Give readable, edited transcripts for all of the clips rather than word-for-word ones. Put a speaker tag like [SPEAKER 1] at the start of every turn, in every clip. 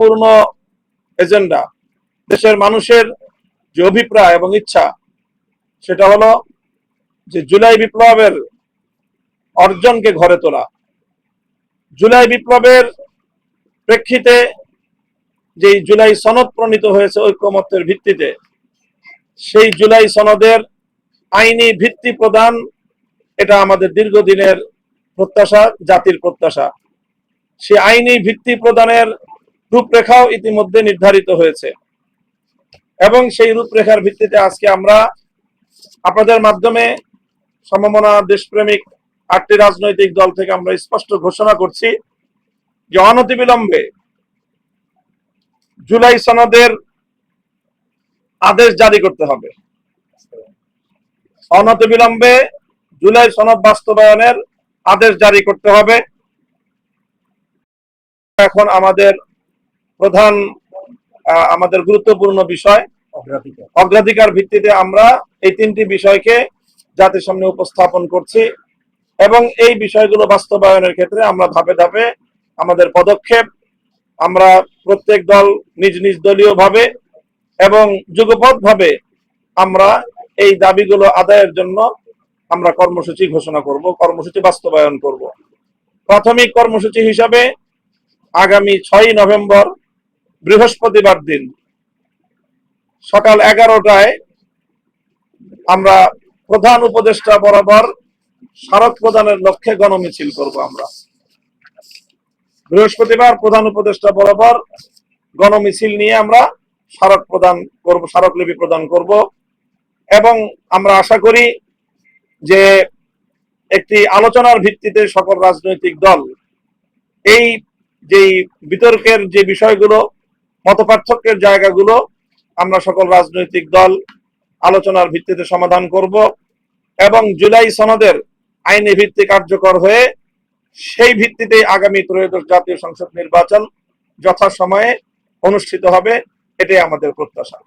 [SPEAKER 1] পূর্ণ এজেন্ডা, দেশের মানুষের যে অভিপ্রায় এবং ইচ্ছা, সেটা হলো যে জুলাই বিপ্লবের অর্জনকে ঘরে তোলা। জুলাই বিপ্লবের প্রেক্ষিতে যে জুলাই সনদ প্রণীত হয়েছে ঐক্যমত্যের ভিত্তিতে, সেই জুলাই সনদের আইনি ভিত্তি প্রদান, এটা আমাদের দীর্ঘদিনের প্রত্যাশা, জাতির প্রত্যাশা। সে আইনি ভিত্তি প্রদানের রূপরেখাও ইতিমধ্যে নির্ধারিত হয়েছে এবং সেই রূপরেখার ভিত্তিতে আজকে আমরা আপনাদের মাধ্যমে সমমনা দেশপ্রেমিক 8টি রাজনৈতিক দল থেকে আমরা স্পষ্ট ঘোষণা করছি যে অনতিবিলম্বে জুলাই সনদের আদেশ জারি করতে হবে। অনতিবিলম্বে জুলাই সনদ বাস্তবায়নের আদেশ জারি করতে হবে। এখন আমাদের প্রধান আমাদের গুরুত্বপূর্ণ বিষয়, অগ্রাধিকার ভিত্তিতে আমরা এই 3টি বিষয়কে জাতির সামনে উপস্থাপন করছি এবং এই বিষয়গুলো বাস্তবায়নের ক্ষেত্রে আমরা ধাপে ধাপে আমাদের পদক্ষেপ, আমরা প্রত্যেক দল নিজ নিজ দলীয় ভাবে এবং যুগপৎভাবে আমরা এই দাবিগুলো আদায়ের জন্য আমরা কর্মসূচি ঘোষণা করব, কর্মসূচি বাস্তবায়ন করব। প্রাথমিক কর্মসূচি হিসাবে আগামী 6 নভেম্বর বৃহস্পতিবার দিন সকাল 11টায় আমরা প্রধান উপদেষ্টা বরাবর স্মারক প্রদানের লক্ষ্যে গণমিছিল করব। আমরা বৃহস্পতিবার প্রধান উপদেষ্টা বরাবর গণমিছিল নিয়ে আমরা স্মারক প্রদান করব, স্মারকলিপি প্রদান করব এবং আমরা আশা করি যে একটি আলোচনার ভিত্তিতে সকল রাজনৈতিক দল এই যে বিতর্কের যে বিষয়গুলো, মতপার্থক্যের জায়গাগুলো আমরা সকল রাজনৈতিক দল আলোচনার ভিত্তিতে সমাধান করব এবং জুলাই সনদের আইনি ভিত্তি কার্যকর হয়ে সেই ভিত্তিতে আগামী ত্রয়োদশ জাতীয় সংসদ নির্বাচন যথাসময়ে অনুষ্ঠিত হবে, এটাই আমাদের প্রত্যাশা।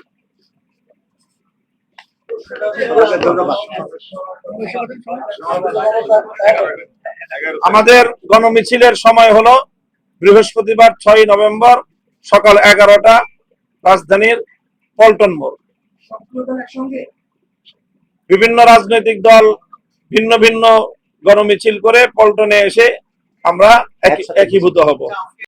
[SPEAKER 1] আমাদের গণমিছিলের সময় হলো বৃহস্পতিবার 6 নভেম্বর সকাল 11টা, রাজধানীর পল্টন মোড়। বিভিন্ন রাজনৈতিক দল ভিন্ন ভিন্ন গণমিছিল করে পল্টনে এসে আমরা একীভূত হব।